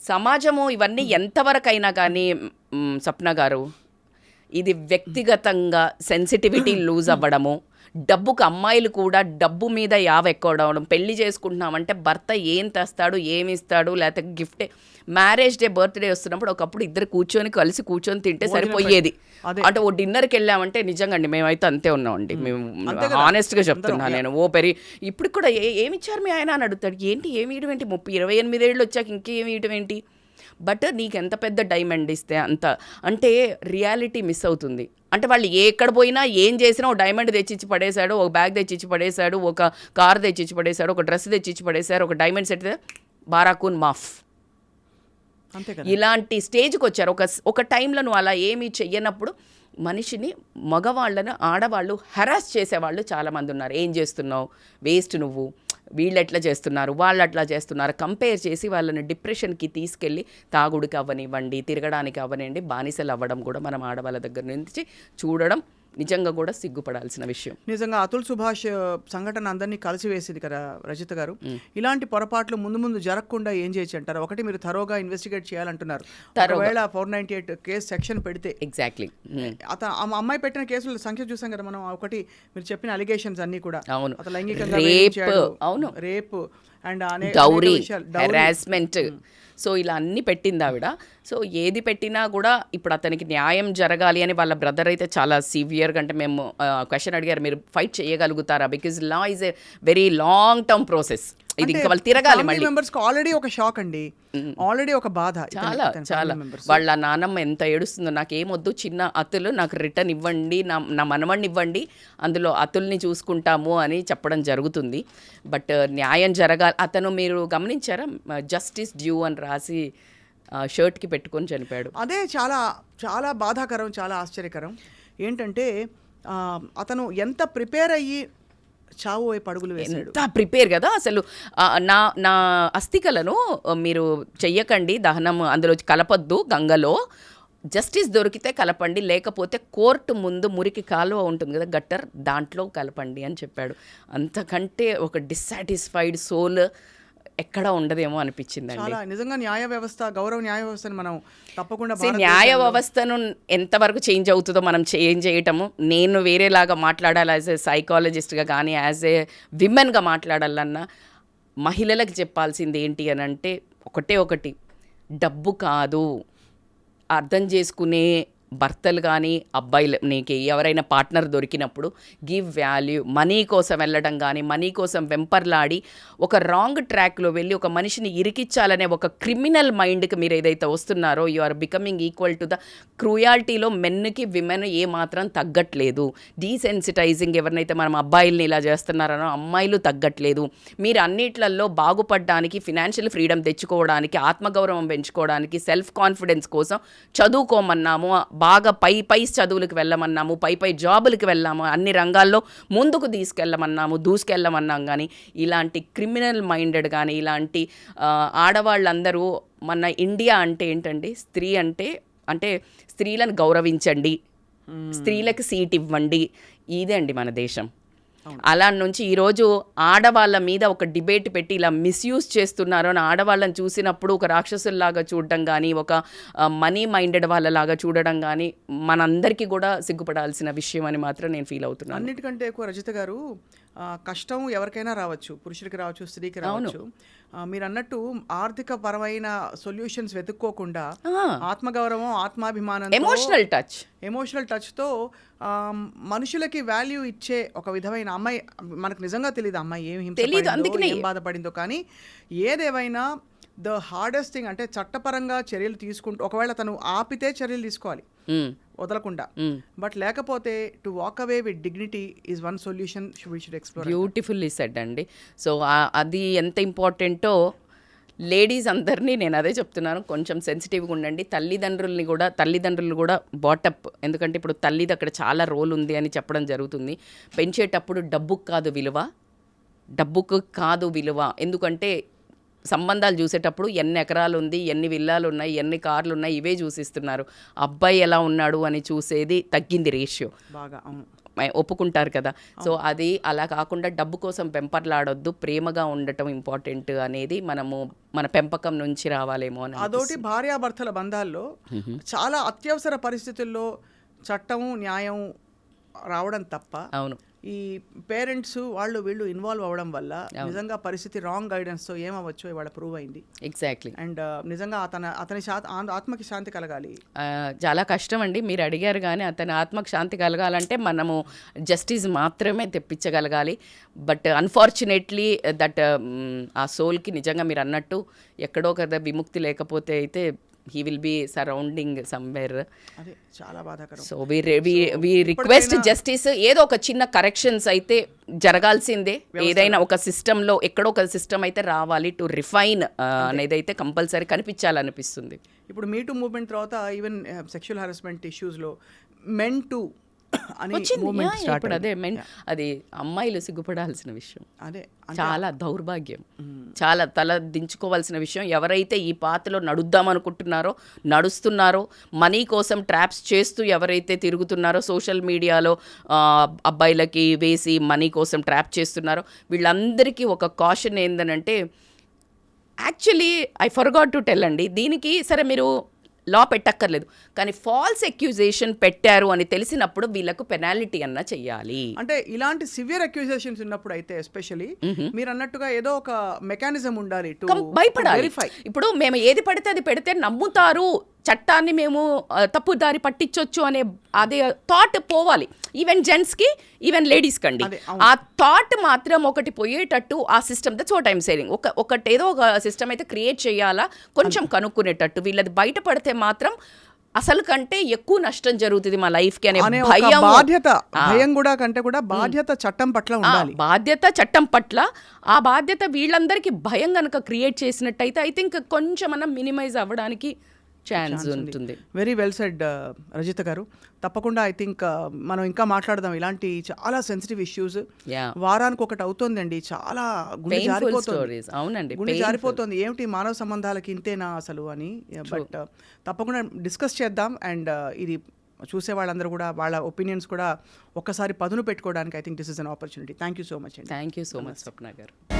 సమాజము ఇవన్నీ ఎంతవరకైనా కానీ స్వప్న గారు, ఇది వ్యక్తిగతంగా సెన్సిటివిటీ లూజ్ అవ్వడము, డబ్బుకు అమ్మాయిలు కూడా డబ్బు మీద ఎక్కవడం, పెళ్లి చేసుకుంటున్నామంటే భర్త ఏం తెస్తాడు, ఏమి ఇస్తాడు, లేకపోతే గిఫ్టే. మ్యారేజ్ డే, బర్త్డే వస్తున్నప్పుడు ఒకప్పుడు ఇద్దరు కలిసి కూర్చొని తింటే సరిపోయేది. అంటే ఓ డిన్నర్కి వెళ్ళామంటే, నిజంగా అండి మేమైతే అంతే ఉన్నామండి, మేము ఆనెస్ట్గా చెప్తున్నా నేను. ఇప్పుడు కూడా ఏమిచ్చారు మీ ఆయన అని అడుగుతాడు. ఏంటి ఏమి ఇయడం ఏంటి, 28 ఏళ్ళు వచ్చాక ఇంకేమి ఇయడం ఏంటి, బట్ నీకు ఎంత పెద్ద డైమండ్ ఇస్తే అంత, అంటే రియాలిటీ మిస్ అవుతుంది. అంటే వాళ్ళు ఎక్కడ పోయినా ఏం చేసినా ఒక డైమండ్ తెచ్చిచ్చి పడేశాడు, ఒక బ్యాగ్ తెచ్చిచ్చి పడేశాడు, ఒక కార్ తెచ్చిచ్చి పడేశాడు, ఒక డ్రెస్ తెచ్చిచ్చి పడేశారు, ఒక డైమండ్ సెట్ బారాకూన్ మాఫ్, ఇలాంటి స్టేజ్కి వచ్చారు. ఒక టైంలో నువ్వు అలా ఏమీ చెయ్యనప్పుడు మనిషిని, మగవాళ్ళను ఆడవాళ్ళు హెరాస్ చేసేవాళ్ళు చాలామంది ఉన్నారు. ఏం చేస్తున్నావు, వేస్ట్ నువ్వు, వీళ్ళు ఎట్లా చేస్తున్నారు, వాళ్ళు అట్లా చేస్తున్నారు, కంపేర్ చేసి వాళ్ళని డిప్రెషన్కి తీసుకెళ్ళి తాగుడికి అవ్వనివ్వండి, తిరగడానికి అవ్వనివ్వండి, బానిసలు అవ్వడం కూడా మనం ఆడవాళ్ళ దగ్గర నుంచి చూడడం నిజంగా కూడా సిగ్గుపడాల్సిన విషయం. నిజంగా అతుల్ సుభాష్ సంఘటన అందరినీ కలిసివేసింది కదా రజిత గారు. ఇలాంటి పొరపాట్లు ముందు ముందు జరగకుండా ఏం చేయొచ్చు అంటారు? ఒకటి, మీరు థరోగా ఇన్వెస్టిగేట్ చేయాలంటున్నారు. ఒకవేళ 498 కేసు సెక్షన్ పెడితే, ఎగ్జాక్ట్లీ అమ్మాయి పెట్టిన కేసుల సంఖ్య చూసాం కదా మనం. ఒకటి, మీరు చెప్పిన అలిగేషన్స్ అన్ని కూడా, అవును, అతను లైంగికంగా అవును, rape and dowry, harassment, so ఇలా అన్ని పెట్టింది ఆవిడ. సో ఏది పెట్టినా కూడా ఇప్పుడు అతనికి న్యాయం జరగాలి అని వాళ్ళ బ్రదర్ అయితే చాలా సివియర్గా, అంటే మేము క్వశ్చన్ అడిగారు, మీరు ఫైట్ చేయగలుగుతారా, because law is a very long term process, ఇది ఇంకా వాళ్ళు తిరగాలి మళ్ళీ. మెంబర్స్కి ఆల్రెడీ ఒక షాక్ అండి, ఆల్రెడీ ఒక బాధ, చాలా చాలా. వాళ్ళ నానమ్మ ఎంత ఏడుస్తుందో, నాకేమొద్దు, చిన్న అతులు నాకు రిటర్న్ ఇవ్వండి, నా మనవడిని ఇవ్వండి, అందులో అతుల్ని చూసుకుంటాము అని చెప్పడం జరుగుతుంది. బట్ న్యాయం జరగాలి. అతను మీరు గమనించారా, జస్టిస్ డ్యూ అని రాసి షర్ట్కి పెట్టుకొని చనిపోయాడు. అదే చాలా చాలా బాధాకరం, చాలా ఆశ్చర్యకరం. ఏంటంటే అతను ఎంత ప్రిపేర్ అయ్యి చావు వైపు అడుగులు వేశాడు, ఎంత ప్రిపేర్ కదా అసలు. నా అస్థికలను మీరు చెయ్యకండి దహనం, అందులో కలపొద్దు గంగలో, జస్టిస్ దొరికితే కలపండి, లేకపోతే కోర్టు ముందు మురికి కాలువ ఉంటుంది కదా, గట్టర్, దాంట్లో కలపండి అని చెప్పాడు. అంతకంటే ఒక డిస్సాటిస్ఫైడ్ సోల్ ఎక్కడ ఉండదేమో అనిపించిందండి. చాలా నిజంగా న్యాయ వ్యవస్థ, గౌరవ న్యాయ వ్యవస్థను మనం తప్పకుండా, న్యాయ వ్యవస్థను ఎంతవరకు చేంజ్ అవుతుందో మనం చేంజ్ చేయటము. నేను వేరేలాగా మాట్లాడాలి యాజ్ ఏ సైకాలజిస్ట్గా, కానీ యాజ్ ఏ విమెన్గా మాట్లాడాలన్నా మహిళలకు చెప్పాల్సింది ఏంటి అని అంటే ఒకటి, డబ్బు కాదు, అర్థం చేసుకునే భర్తలు కానీ అబ్బాయిలు, నీకు ఎవరైనా పార్ట్నర్ దొరికినప్పుడు గివ్ వాల్యూ. మనీ కోసం వెళ్ళడం కానీ, మనీ కోసం వెంపర్లాడి ఒక రాంగ్ ట్రాక్లో వెళ్ళి ఒక మనిషిని ఇరికిచ్చాలనే ఒక క్రిమినల్ మైండ్కి మీరు ఏదైతే వస్తున్నారో, you are becoming equal to the క్రూయాలిటీలో మెన్కి విమెన్ ఏ మాత్రం తగ్గట్లేదు. డీసెన్సిటైజింగ్, ఎవరినైతే మనం అబ్బాయిల్ని ఇలా చేస్తున్నారనో అమ్మాయిలు తగ్గట్లేదు. మీరు అన్నిట్లలో బాగుపడడానికి, ఫినాన్షియల్ ఫ్రీడమ్ తెచ్చుకోవడానికి, ఆత్మగౌరవం పెంచుకోవడానికి, సెల్ఫ్ కాన్ఫిడెన్స్ కోసం చదువుకోమన్నాము, బాగా పై చదువులకు వెళ్ళమన్నాము, పై జాబులకు వెళ్ళాము, అన్ని రంగాల్లో ముందుకు దూసుకెళ్ళమన్నాం. కానీ ఇలాంటి క్రిమినల్ మైండెడ్ కానీ, ఇలాంటి ఆడవాళ్ళందరూ, మన ఇండియా అంటే ఏంటండి, స్త్రీ అంటే స్త్రీలను గౌరవించండి, స్త్రీలకు సీట్ ఇవ్వండి, ఇదే అండి మన దేశం. అలా నుంచి ఈరోజు ఆడవాళ్ళ మీద ఒక డిబేట్ పెట్టి ఇలా మిస్యూజ్ చేస్తున్నారు అని ఆడవాళ్ళని చూసినప్పుడు ఒక రాక్షసుల్లాగా చూడడం కానీ, ఒక మనీ మైండెడ్ వాళ్ళలాగా చూడడం కానీ మనందరికీ కూడా సిగ్గుపడాల్సిన విషయం అని మాత్రం నేను ఫీల్ అవుతున్నాను. అన్నిటికంటే ఎక్కువ రజిత గారు, కష్టం ఎవరికైనా రావచ్చు, పురుషుడికి రావచ్చు, స్త్రీకి రావచ్చు. మీరు అన్నట్టు ఆర్థిక పరమైన సొల్యూషన్స్ వెతుక్కోకుండా ఆత్మగౌరవం, ఆత్మాభిమానం, ఎమోషనల్ టచ్తో మనుషులకి వాల్యూ ఇచ్చే ఒక విధమైన అమ్మాయి, మనకు నిజంగా తెలియదు అమ్మాయి ఏం హింస, ఏం బాధపడిందో. కానీ ఏదేవైనా ద హార్డెస్ట్ థింగ్ అంటే చట్టపరంగా చర్యలు తీసుకుంటూ, ఒకవేళ తను ఆపితే చర్యలు తీసుకోవాలి వదలకుండా, బట్ లేకపోతే to walk away with dignity is one solution we should explore. Beautifully said అండి. సో అది ఎంత ఇంపార్టెంటో లేడీస్ అందరినీ నేను అదే చెప్తున్నాను, కొంచెం సెన్సిటివ్గా ఉండండి. తల్లిదండ్రులు కూడా బాటప్, ఎందుకంటే ఇప్పుడు తల్లిది అక్కడ చాలా రోల్ ఉంది అని చెప్పడం జరుగుతుంది. పెంచేటప్పుడు డబ్బుకు కాదు విలువ, ఎందుకంటే సంబంధాలు చూసేటప్పుడు ఎన్ని ఎకరాలు ఉంది, ఎన్ని విల్లాలు ఉన్నాయి, ఎన్ని కార్లు ఉన్నాయి, ఇవే చూసిస్తున్నారు. అబ్బాయి ఎలా ఉన్నాడు అని చూసేది తగ్గింది రేషియో, బాగా ఒప్పుకుంటారు కదా. సో అది అలా కాకుండా డబ్బు కోసం పెంపర్లాడొద్దు, ప్రేమగా ఉండటం ఇంపార్టెంట్ అనేది మన పెంపకం నుంచి రావాలేమో అని. అదొకటి, భార్యాభర్తల బంధాల్లో చాలా అత్యవసర పరిస్థితుల్లో చట్టం న్యాయం రావడం తప్ప, అవును, ఈ పేరెంట్స్ వీళ్ళు ఇన్వాల్వ్ అవ్వడం వల్ల నిజంగా పరిస్థితి రాంగ్ గైడెన్స్తో ఏమవ్వచ్చో ఇవాళ ప్రూవ్ అయింది. ఎగ్జాక్ట్లీ. అండ్ నిజంగా అతని ఆత్మకి శాంతి కలగాలి. చాలా కష్టం అండి, మీరు అడిగారు. కానీ అతని ఆత్మకి శాంతి కలగాలంటే మనము జస్టిస్ మాత్రమే తెప్పించగలగాలి. బట్ అన్ఫార్చునేట్లీ దట్ ఆ సోల్కి నిజంగా మీరు అన్నట్టు ఎక్కడో కదా విముక్తి లేకపోతే అయితే he will be surrounding somewhere. అదే చాలా బాధాకరం. సో we request justice, ఏదో ఒక చిన్న కరెక్షన్స్ అయితే జరగాల్సిందే. ఏదైనా ఒక సిస్టంలో ఎక్కడో ఒక సిస్టమ్ అయితే రావాలి టు రిఫైన్ అనేది అయితే కంపల్సరీ కనిపించాలనిపిస్తుంది. ఇప్పుడు మీటూ మూవ్మెంట్ తర్వాత ఈవెన్ సెక్షువల్ హరాస్మెంట్ ఇష్యూస్లో మెన్ టు అనే వచ్చింది. మూమెంట్ Yeah, స్టార్ట్ ఇప్పుడు అదే అది అమ్మాయిలు సిగ్గుపడాల్సిన విషయం, అదే చాలా దౌర్భాగ్యం, చాలా తల దించుకోవాల్సిన విషయం. ఎవరైతే ఈ పాతలో నడుద్దాం అనుకుంటున్నారో, నడుస్తున్నారో, మనీ కోసం ట్రాప్స్ చేస్తూ ఎవరైతే తిరుగుతున్నారో, సోషల్ మీడియాలో అబ్బాయిలకి వేసి మనీ కోసం ట్రాప్ చేస్తున్నారో, వీళ్ళందరికీ ఒక కాషన్ ఏందనంటే, actually I forgot to tell అండి, దీనికి సరే మీరు లా పెట్టక్కర్లేదు, కానీ ఫాల్స్ అక్యూజేషన్ పెట్టారు అని తెలిసినప్పుడు వీళ్ళకు పెనాల్టీ అన్న చెయ్యాలి. అంటే ఇలాంటి సివియర్ అక్యూజేషన్స్ ఉన్నప్పుడు అయితే ఎస్పెషల్లీ మీరు అన్నట్టుగా ఏదో ఒక మెకానిజం ఉండాలి టు భయపడాలి. వెరిఫై. ఇప్పుడు మేము ఏది పడితే అది పెడితే నమ్ముతారు, చట్టాన్ని మేము తప్పుదారి పట్టించవచ్చు అనే అదే థాట్ పోవాలి. ఈవెన్ జెంట్స్కి, ఈవెన్ లేడీస్ కండి ఆ థాట్ మాత్రం ఒకటి పోయేటట్టు ఆ system, that's what I'm saying. ఒకటి ఏదో ఒక సిస్టమ్ అయితే క్రియేట్ చేయాలా, కొంచెం కనుక్కునేటట్టు. వీళ్ళది బయటపడితే మాత్రం అసలు కంటే ఎక్కువ నష్టం జరుగుతుంది మా లైఫ్కి అనే భయం, బాధ్యత, భయం కూడా కంటే కూడా బాధ్యత చట్టం పట్ల ఉండాలి. బాధ్యత చట్టం పట్ల, ఆ బాధ్యత వీళ్ళందరికీ భయం కనుక క్రియేట్ చేసినట్టయితే ఐ థింక్ కొంచెం మనం మినిమైజ్ అవ్వడానికి ఛాన్స్ ఉంటుంది. వెరీ వెల్ సెడ్ రజిత గారు. తప్పకుండా ఐ థింక్ మనం ఇంకా మాట్లాడదాం ఇలాంటి చాలా సెన్సిటివ్ ఇష్యూస్. వారానికి ఒకటి అవుతుందండి, చాలా గుండె జారిపోతుంది. అవునండి, గుండె జారిపోతుంది, ఏమిటి మానవ సంబంధాలకి ఇంతేనా అసలు అని. బట్ తప్పకుండా డిస్కస్ చేద్దాం. అండ్ ఇది చూసే వాళ్ళందరూ కూడా వాళ్ళ ఒపీనియన్స్ కూడా ఒక్కసారి పదును పెట్టుకోవడానికి I think this is an opportunity. Thank you so much అండి. థ్యాంక్ యూ సో మచ్ స్వప్న గారు.